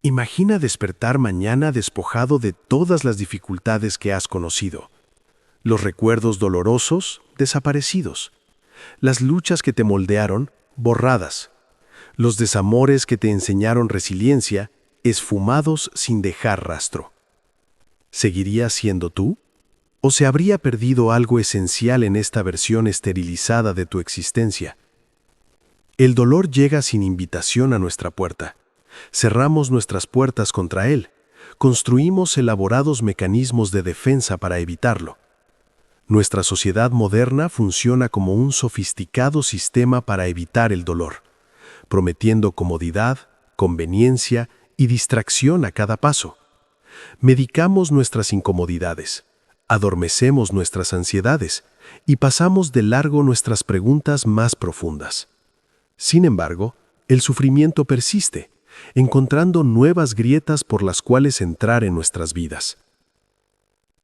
Imagina despertar mañana despojado de todas las dificultades que has conocido, los recuerdos dolorosos desaparecidos, las luchas que te moldearon borradas, los desamores que te enseñaron resiliencia esfumados sin dejar rastro. ¿Seguirías siendo tú? ¿O se habría perdido algo esencial en esta versión esterilizada de tu existencia? El dolor llega sin invitación a nuestra puerta. Cerramos nuestras puertas contra él. Construimos elaborados mecanismos de defensa para evitarlo. Nuestra sociedad moderna funciona como un sofisticado sistema para evitar el dolor, prometiendo comodidad, conveniencia y distracción a cada paso. Medicamos nuestras incomodidades, adormecemos nuestras ansiedades y pasamos de largo nuestras preguntas más profundas. Sin embargo, el sufrimiento persiste, encontrando nuevas grietas por las cuales entrar en nuestras vidas.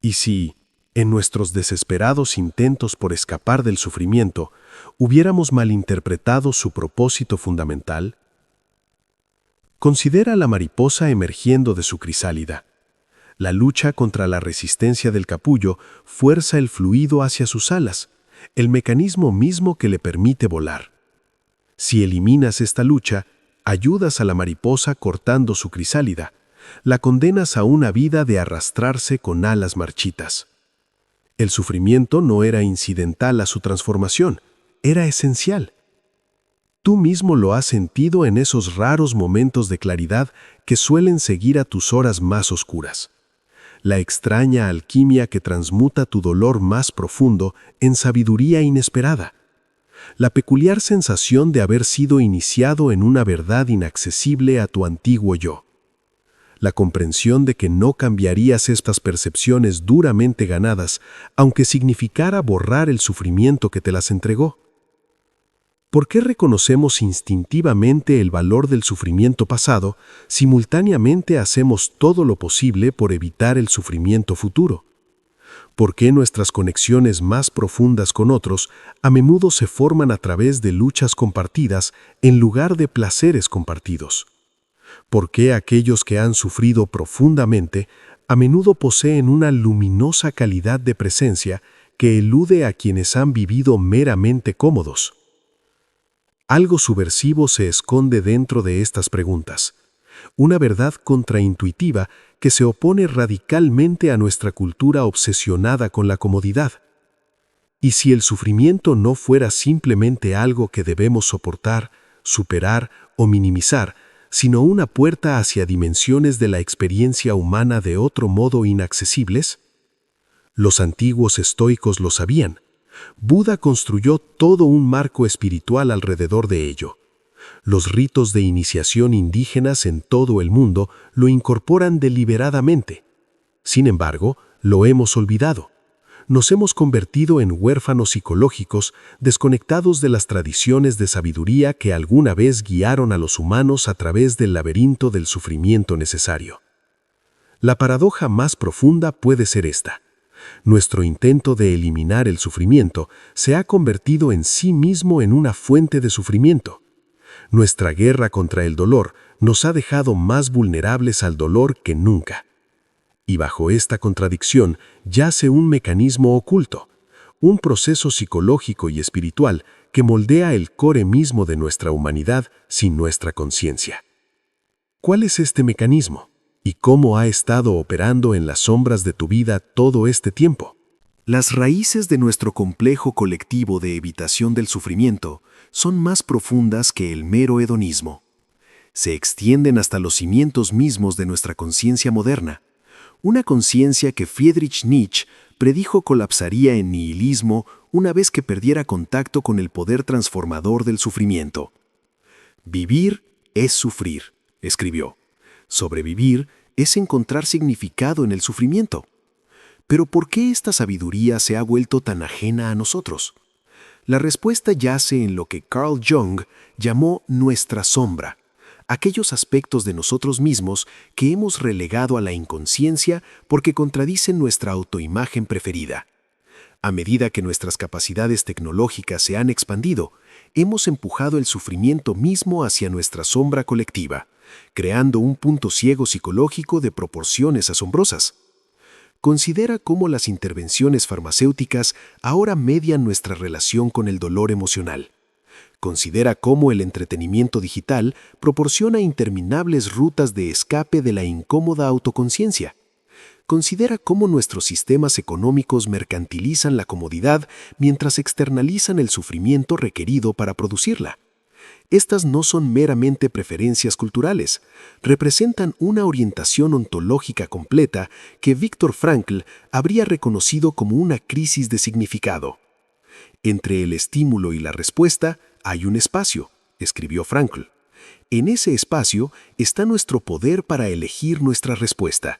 ¿Y si, en nuestros desesperados intentos por escapar del sufrimiento, hubiéramos malinterpretado su propósito fundamental? Considera la mariposa emergiendo de su crisálida. La lucha contra la resistencia del capullo fuerza el fluido hacia sus alas, el mecanismo mismo que le permite volar. Si eliminas esta lucha, ayudas a la mariposa cortando su crisálida, la condenas a una vida de arrastrarse con alas marchitas. El sufrimiento no era incidental a su transformación, era esencial. Tú mismo lo has sentido en esos raros momentos de claridad que suelen seguir a tus horas más oscuras. La extraña alquimia que transmuta tu dolor más profundo en sabiduría inesperada. La peculiar sensación de haber sido iniciado en una verdad inaccesible a tu antiguo yo. La comprensión de que no cambiarías estas percepciones duramente ganadas, aunque significara borrar el sufrimiento que te las entregó. ¿Por qué reconocemos instintivamente el valor del sufrimiento pasado, simultáneamente hacemos todo lo posible por evitar el sufrimiento futuro? ¿Por qué nuestras conexiones más profundas con otros a menudo se forman a través de luchas compartidas en lugar de placeres compartidos? ¿Por qué aquellos que han sufrido profundamente a menudo poseen una luminosa calidad de presencia que elude a quienes han vivido meramente cómodos? Algo subversivo se esconde dentro de estas preguntas. Una verdad contraintuitiva que se opone radicalmente a nuestra cultura obsesionada con la comodidad. ¿Y si el sufrimiento no fuera simplemente algo que debemos soportar, superar o minimizar, sino una puerta hacia dimensiones de la experiencia humana de otro modo inaccesibles? Los antiguos estoicos lo sabían. Buda construyó todo un marco espiritual alrededor de ello. Los ritos de iniciación indígenas en todo el mundo lo incorporan deliberadamente. Sin embargo, lo hemos olvidado. Nos hemos convertido en huérfanos psicológicos, desconectados de las tradiciones de sabiduría que alguna vez guiaron a los humanos a través del laberinto del sufrimiento necesario. La paradoja más profunda puede ser esta. Nuestro intento de eliminar el sufrimiento se ha convertido en sí mismo en una fuente de sufrimiento. Nuestra guerra contra el dolor nos ha dejado más vulnerables al dolor que nunca. Y bajo esta contradicción yace un mecanismo oculto, un proceso psicológico y espiritual que moldea el core mismo de nuestra humanidad sin nuestra conciencia. ¿Cuál es este mecanismo? ¿Y cómo ha estado operando en las sombras de tu vida todo este tiempo? Las raíces de nuestro complejo colectivo de evitación del sufrimiento son más profundas que el mero hedonismo. Se extienden hasta los cimientos mismos de nuestra conciencia moderna, una conciencia que Friedrich Nietzsche predijo colapsaría en nihilismo una vez que perdiera contacto con el poder transformador del sufrimiento. Vivir es sufrir, escribió. Sobrevivir es encontrar significado en el sufrimiento. Pero ¿por qué esta sabiduría se ha vuelto tan ajena a nosotros? La respuesta yace en lo que Carl Jung llamó nuestra sombra, aquellos aspectos de nosotros mismos que hemos relegado a la inconsciencia porque contradicen nuestra autoimagen preferida. A medida que nuestras capacidades tecnológicas se han expandido, hemos empujado el sufrimiento mismo hacia nuestra sombra colectiva, creando un punto ciego psicológico de proporciones asombrosas. Considera cómo las intervenciones farmacéuticas ahora median nuestra relación con el dolor emocional. Considera cómo el entretenimiento digital proporciona interminables rutas de escape de la incómoda autoconciencia. Considera cómo nuestros sistemas económicos mercantilizan la comodidad mientras externalizan el sufrimiento requerido para producirla. Estas no son meramente preferencias culturales, representan una orientación ontológica completa que Viktor Frankl habría reconocido como una crisis de significado. Entre el estímulo y la respuesta hay un espacio, escribió Frankl. En ese espacio está nuestro poder para elegir nuestra respuesta.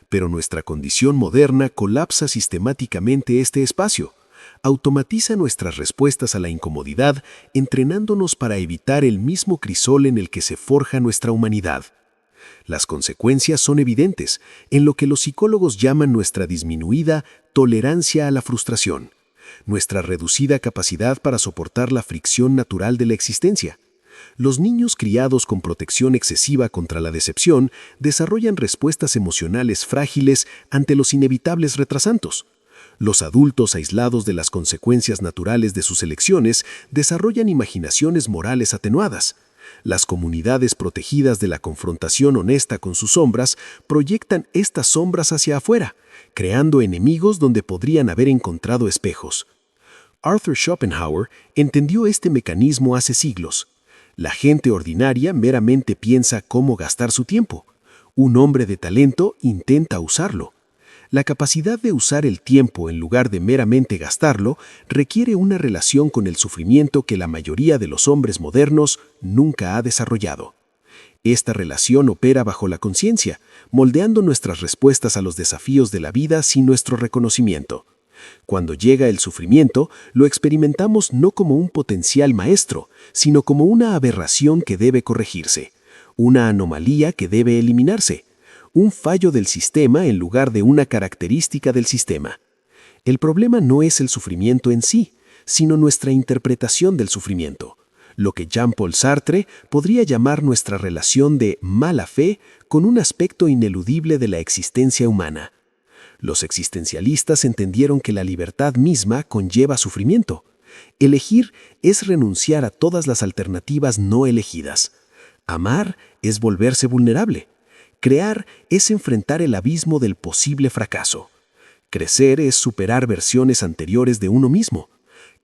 Pero nuestra condición moderna colapsa sistemáticamente este espacio. Automatiza nuestras respuestas a la incomodidad, entrenándonos para evitar el mismo crisol en el que se forja nuestra humanidad. Las consecuencias son evidentes en lo que los psicólogos llaman nuestra disminuida tolerancia a la frustración, nuestra reducida capacidad para soportar la fricción natural de la existencia. Los niños criados con protección excesiva contra la decepción desarrollan respuestas emocionales frágiles ante los inevitables retrasantos. Los adultos aislados de las consecuencias naturales de sus elecciones desarrollan imaginaciones morales atenuadas. Las comunidades protegidas de la confrontación honesta con sus sombras proyectan estas sombras hacia afuera, creando enemigos donde podrían haber encontrado espejos. Arthur Schopenhauer entendió este mecanismo hace siglos. La gente ordinaria meramente piensa cómo gastar su tiempo. Un hombre de talento intenta usarlo. La capacidad de usar el tiempo en lugar de meramente gastarlo requiere una relación con el sufrimiento que la mayoría de los hombres modernos nunca ha desarrollado. Esta relación opera bajo la conciencia, moldeando nuestras respuestas a los desafíos de la vida sin nuestro reconocimiento. Cuando llega el sufrimiento, lo experimentamos no como un potencial maestro, sino como una aberración que debe corregirse, una anomalía que debe eliminarse, un fallo del sistema en lugar de una característica del sistema. El problema no es el sufrimiento en sí, sino nuestra interpretación del sufrimiento, lo que Jean-Paul Sartre podría llamar nuestra relación de mala fe con un aspecto ineludible de la existencia humana. Los existencialistas entendieron que la libertad misma conlleva sufrimiento. Elegir es renunciar a todas las alternativas no elegidas. Amar es volverse vulnerable. Crear es enfrentar el abismo del posible fracaso. Crecer es superar versiones anteriores de uno mismo.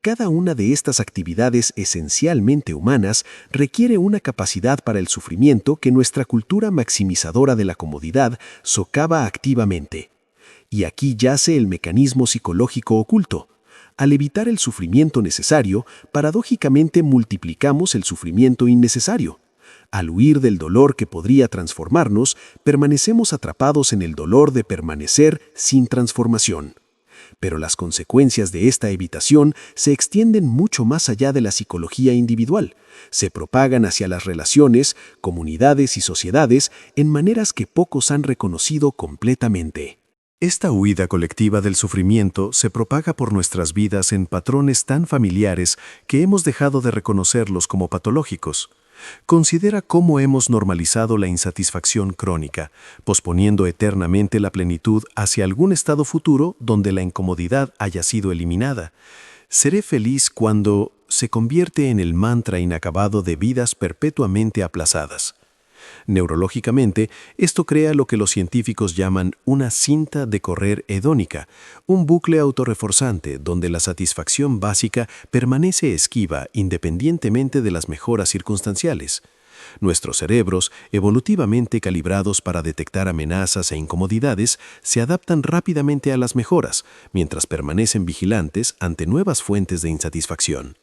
Cada una de estas actividades esencialmente humanas requiere una capacidad para el sufrimiento que nuestra cultura maximizadora de la comodidad socava activamente. Y aquí yace el mecanismo psicológico oculto. Al evitar el sufrimiento necesario, paradójicamente multiplicamos el sufrimiento innecesario. Al huir del dolor que podría transformarnos, permanecemos atrapados en el dolor de permanecer sin transformación. Pero las consecuencias de esta evitación se extienden mucho más allá de la psicología individual. Se propagan hacia las relaciones, comunidades y sociedades en maneras que pocos han reconocido completamente. Esta huida colectiva del sufrimiento se propaga por nuestras vidas en patrones tan familiares que hemos dejado de reconocerlos como patológicos. Considera cómo hemos normalizado la insatisfacción crónica, posponiendo eternamente la plenitud hacia algún estado futuro donde la incomodidad haya sido eliminada. Seré feliz cuando se convierte en el mantra inacabado de vidas perpetuamente aplazadas. Neurológicamente, esto crea lo que los científicos llaman una cinta de correr hedónica, un bucle autorreforzante donde la satisfacción básica permanece esquiva independientemente de las mejoras circunstanciales. Nuestros cerebros, evolutivamente calibrados para detectar amenazas e incomodidades, se adaptan rápidamente a las mejoras, mientras permanecen vigilantes ante nuevas fuentes de insatisfacción.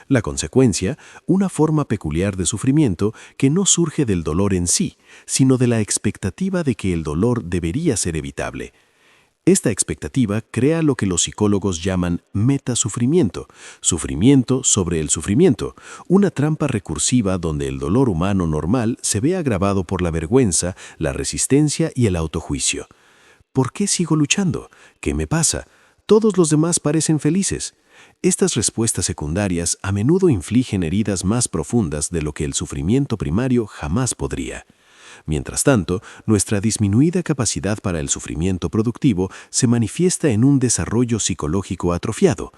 La consecuencia, una forma peculiar de sufrimiento que no surge del dolor en sí, sino de la expectativa de que el dolor debería ser evitable. Esta expectativa crea lo que los psicólogos llaman metasufrimiento, sufrimiento sobre el sufrimiento, una trampa recursiva donde el dolor humano normal se ve agravado por la vergüenza, la resistencia y el autojuicio. ¿Por qué sigo luchando? ¿Qué me pasa? Todos los demás parecen felices. Estas respuestas secundarias a menudo infligen heridas más profundas de lo que el sufrimiento primario jamás podría. Mientras tanto, nuestra disminuida capacidad para el sufrimiento productivo se manifiesta en un desarrollo psicológico atrofiado.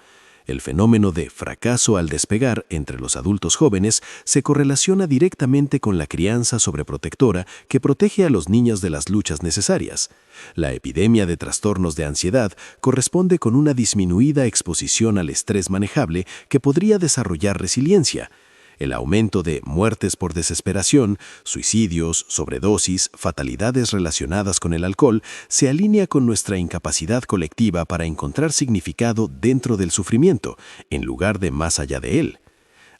El fenómeno de fracaso al despegar entre los adultos jóvenes se correlaciona directamente con la crianza sobreprotectora que protege a los niños de las luchas necesarias. La epidemia de trastornos de ansiedad corresponde con una disminuida exposición al estrés manejable que podría desarrollar resiliencia. El aumento de muertes por desesperación, suicidios, sobredosis, fatalidades relacionadas con el alcohol, se alinea con nuestra incapacidad colectiva para encontrar significado dentro del sufrimiento, en lugar de más allá de él.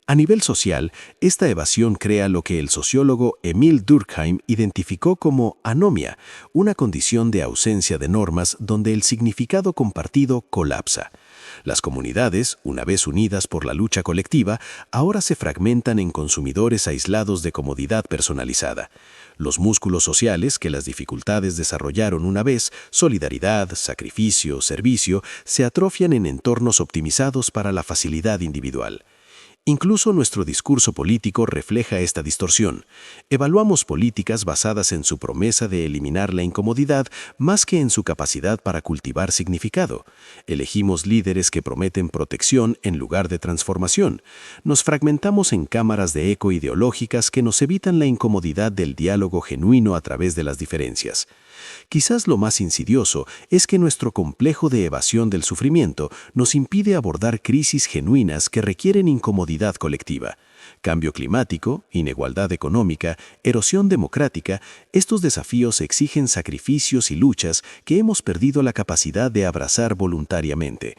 A nivel social, esta evasión crea lo que el sociólogo Emil Durkheim identificó como anomia, una condición de ausencia de normas donde el significado compartido colapsa. Las comunidades, una vez unidas por la lucha colectiva, ahora se fragmentan en consumidores aislados de comodidad personalizada. Los músculos sociales que las dificultades desarrollaron una vez, solidaridad, sacrificio, servicio, se atrofian en entornos optimizados para la facilidad individual. Incluso nuestro discurso político refleja esta distorsión. Evaluamos políticas basadas en su promesa de eliminar la incomodidad más que en su capacidad para cultivar significado. Elegimos líderes que prometen protección en lugar de transformación. Nos fragmentamos en cámaras de eco ideológicas que nos evitan la incomodidad del diálogo genuino a través de las diferencias. Quizás lo más insidioso es que nuestro complejo de evasión del sufrimiento nos impide abordar crisis genuinas que requieren incomodidad colectiva. Cambio climático, inigualdad económica, erosión democrática, estos desafíos exigen sacrificios y luchas que hemos perdido la capacidad de abrazar voluntariamente.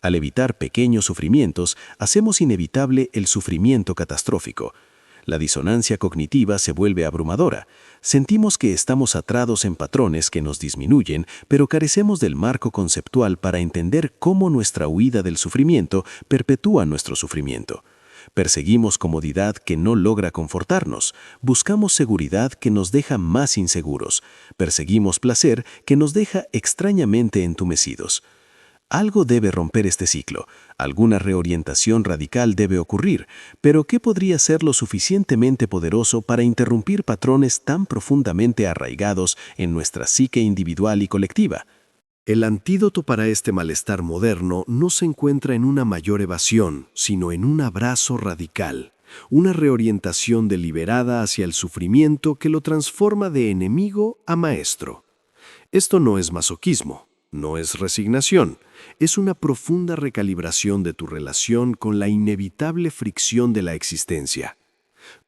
Al evitar pequeños sufrimientos, hacemos inevitable el sufrimiento catastrófico. La disonancia cognitiva se vuelve abrumadora. Sentimos que estamos atrados en patrones que nos disminuyen, pero carecemos del marco conceptual para entender cómo nuestra huida del sufrimiento perpetúa nuestro sufrimiento. Perseguimos comodidad que no logra confortarnos. Buscamos seguridad que nos deja más inseguros. Perseguimos placer que nos deja extrañamente entumecidos. Algo debe romper este ciclo, alguna reorientación radical debe ocurrir, pero ¿qué podría ser lo suficientemente poderoso para interrumpir patrones tan profundamente arraigados en nuestra psique individual y colectiva? El antídoto para este malestar moderno no se encuentra en una mayor evasión, sino en un abrazo radical, una reorientación deliberada hacia el sufrimiento que lo transforma de enemigo a maestro. Esto no es masoquismo. No es resignación, es una profunda recalibración de tu relación con la inevitable fricción de la existencia.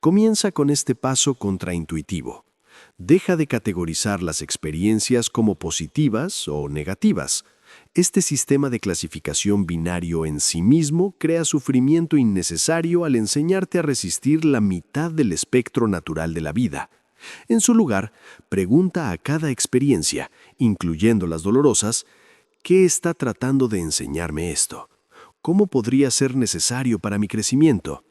Comienza con este paso contraintuitivo. Deja de categorizar las experiencias como positivas o negativas. Este sistema de clasificación binario en sí mismo crea sufrimiento innecesario al enseñarte a resistir la mitad del espectro natural de la vida. En su lugar, pregunta a cada experiencia, incluyendo las dolorosas, ¿qué está tratando de enseñarme esto? ¿Cómo podría ser necesario para mi crecimiento?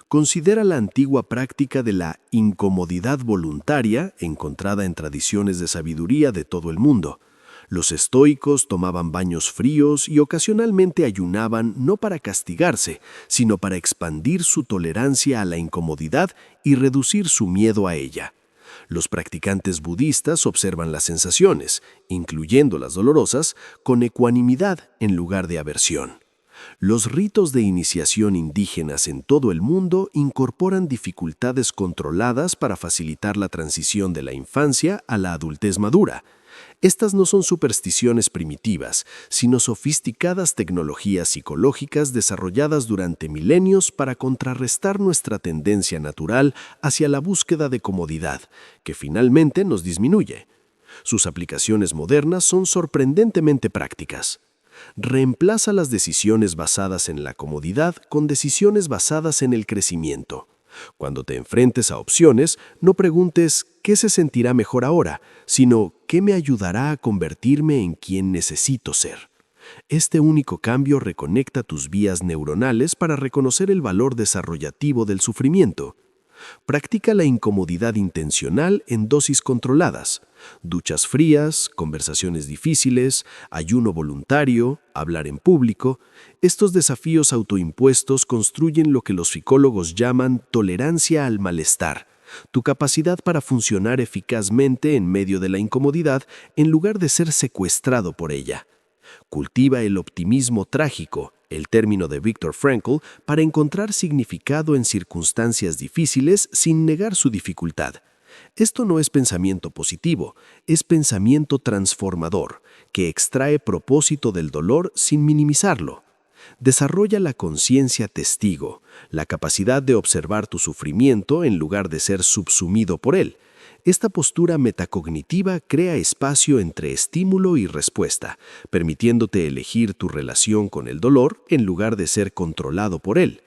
Considera la antigua práctica de la incomodidad voluntaria encontrada en tradiciones de sabiduría de todo el mundo. Los estoicos tomaban baños fríos y ocasionalmente ayunaban no para castigarse, sino para expandir su tolerancia a la incomodidad y reducir su miedo a ella. Los practicantes budistas observan las sensaciones, incluyendo las dolorosas, con ecuanimidad en lugar de aversión. Los ritos de iniciación indígenas en todo el mundo incorporan dificultades controladas para facilitar la transición de la infancia a la adultez madura. Estas no son supersticiones primitivas, sino sofisticadas tecnologías psicológicas desarrolladas durante milenios para contrarrestar nuestra tendencia natural hacia la búsqueda de comodidad, que finalmente nos disminuye. Sus aplicaciones modernas son sorprendentemente prácticas. Reemplaza las decisiones basadas en la comodidad con decisiones basadas en el crecimiento. Cuando te enfrentes a opciones, no preguntes ¿qué se sentirá mejor ahora?, sino ¿qué me ayudará a convertirme en quien necesito ser? Este único cambio reconecta tus vías neuronales para reconocer el valor desarrollativo del sufrimiento. Practica la incomodidad intencional en dosis controladas. Duchas frías, conversaciones difíciles, ayuno voluntario, hablar en público. Estos desafíos autoimpuestos construyen lo que los psicólogos llaman tolerancia al malestar, tu capacidad para funcionar eficazmente en medio de la incomodidad en lugar de ser secuestrado por ella. Cultiva el optimismo trágico, el término de Viktor Frankl, para encontrar significado en circunstancias difíciles sin negar su dificultad. Esto no es pensamiento positivo, es pensamiento transformador, que extrae propósito del dolor sin minimizarlo. Desarrolla la conciencia testigo, la capacidad de observar tu sufrimiento en lugar de ser subsumido por él. Esta postura metacognitiva crea espacio entre estímulo y respuesta, permitiéndote elegir tu relación con el dolor en lugar de ser controlado por él.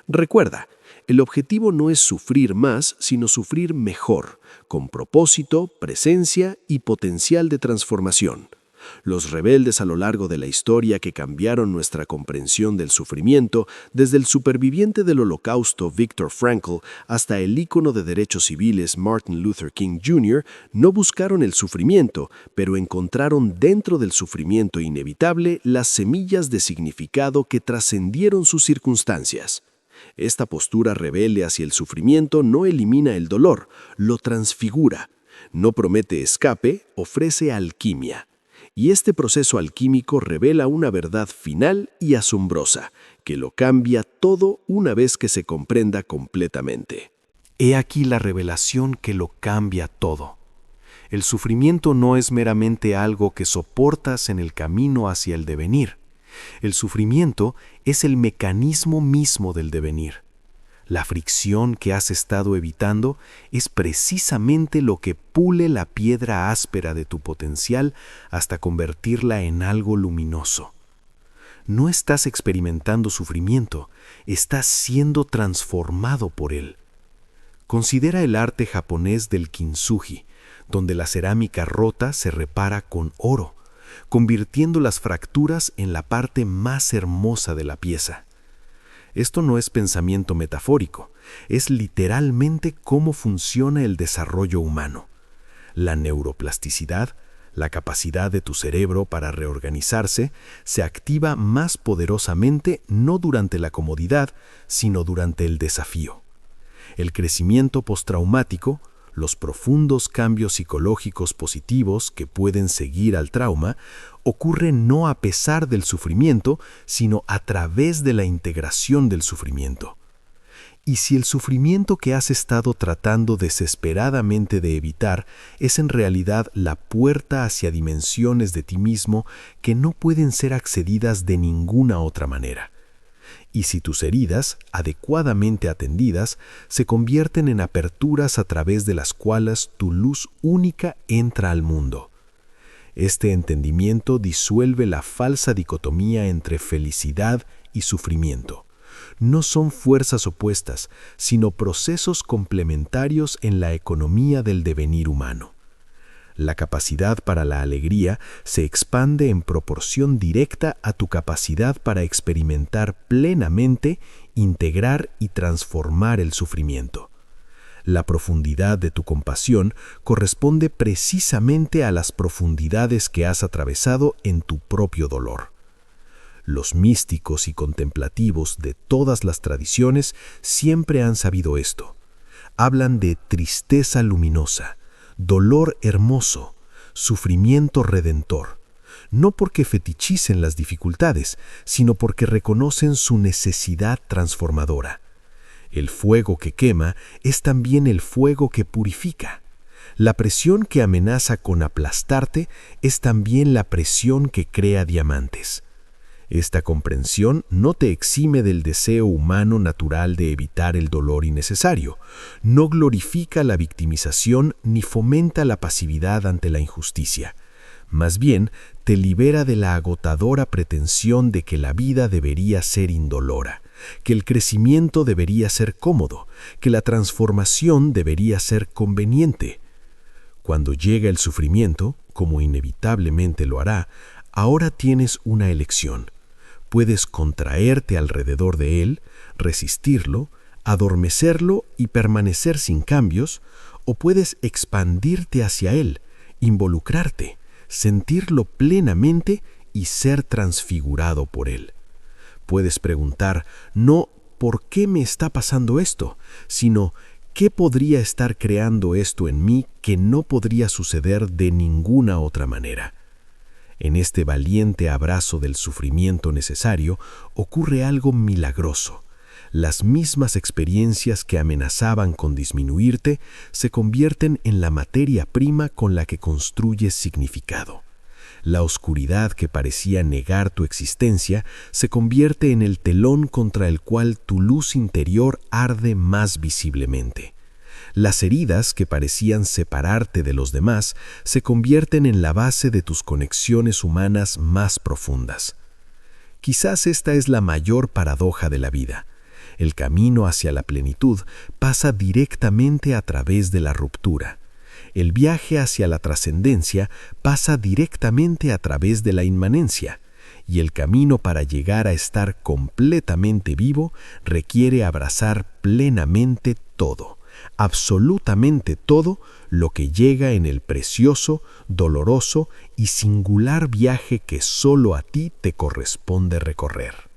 Recuerda, el objetivo no es sufrir más, sino sufrir mejor, con propósito, presencia y potencial de transformación. Los rebeldes a lo largo de la historia que cambiaron nuestra comprensión del sufrimiento, desde el superviviente del Holocausto Viktor Frankl hasta el ícono de derechos civiles Martin Luther King Jr., no buscaron el sufrimiento, pero encontraron dentro del sufrimiento inevitable las semillas de significado que trascendieron sus circunstancias. Esta postura rebelde hacia el sufrimiento no elimina el dolor, lo transfigura. No promete escape, ofrece alquimia. Y este proceso alquímico revela una verdad final y asombrosa, que lo cambia todo una vez que se comprenda completamente. He aquí la revelación que lo cambia todo. El sufrimiento no es meramente algo que soportas en el camino hacia el devenir. El sufrimiento es el mecanismo mismo del devenir. La fricción que has estado evitando es precisamente lo que pule la piedra áspera de tu potencial hasta convertirla en algo luminoso. No estás experimentando sufrimiento, estás siendo transformado por él. Considera el arte japonés del kintsugi, donde la cerámica rota se repara con oro, convirtiendo las fracturas en la parte más hermosa de la pieza. Esto no es pensamiento metafórico, es literalmente cómo funciona el desarrollo humano. La neuroplasticidad, la capacidad de tu cerebro para reorganizarse, se activa más poderosamente no durante la comodidad, sino durante el desafío. El crecimiento postraumático, los profundos cambios psicológicos positivos que pueden seguir al trauma, ocurren no a pesar del sufrimiento, sino a través de la integración del sufrimiento. Y si el sufrimiento que has estado tratando desesperadamente de evitar es en realidad la puerta hacia dimensiones de ti mismo que no pueden ser accedidas de ninguna otra manera. Y si tus heridas, adecuadamente atendidas, se convierten en aperturas a través de las cuales tu luz única entra al mundo. Este entendimiento disuelve la falsa dicotomía entre felicidad y sufrimiento. No son fuerzas opuestas, sino procesos complementarios en la economía del devenir humano. La capacidad para la alegría se expande en proporción directa a tu capacidad para experimentar plenamente, integrar y transformar el sufrimiento. La profundidad de tu compasión corresponde precisamente a las profundidades que has atravesado en tu propio dolor. Los místicos y contemplativos de todas las tradiciones siempre han sabido esto. Hablan de tristeza luminosa, dolor hermoso, sufrimiento redentor, no porque fetichicen las dificultades, sino porque reconocen su necesidad transformadora. El fuego que quema es también el fuego que purifica. La presión que amenaza con aplastarte es también la presión que crea diamantes. Esta comprensión no te exime del deseo humano natural de evitar el dolor innecesario, no glorifica la victimización ni fomenta la pasividad ante la injusticia. Más bien, te libera de la agotadora pretensión de que la vida debería ser indolora, que el crecimiento debería ser cómodo, que la transformación debería ser conveniente. Cuando llega el sufrimiento, como inevitablemente lo hará, ahora tienes una elección. Puedes contraerte alrededor de él, resistirlo, adormecerlo y permanecer sin cambios, o puedes expandirte hacia él, involucrarte, sentirlo plenamente y ser transfigurado por él. Puedes preguntar, no ¿por qué me está pasando esto?, sino ¿qué podría estar creando esto en mí que no podría suceder de ninguna otra manera? En este valiente abrazo del sufrimiento necesario ocurre algo milagroso. Las mismas experiencias que amenazaban con disminuirte se convierten en la materia prima con la que construyes significado. La oscuridad que parecía negar tu existencia se convierte en el telón contra el cual tu luz interior arde más visiblemente. Las heridas que parecían separarte de los demás se convierten en la base de tus conexiones humanas más profundas. Quizás esta es la mayor paradoja de la vida. El camino hacia la plenitud pasa directamente a través de la ruptura. El viaje hacia la trascendencia pasa directamente a través de la inmanencia, y el camino para llegar a estar completamente vivo requiere abrazar plenamente todo, absolutamente todo lo que llega en el precioso, doloroso y singular viaje que solo a ti te corresponde recorrer.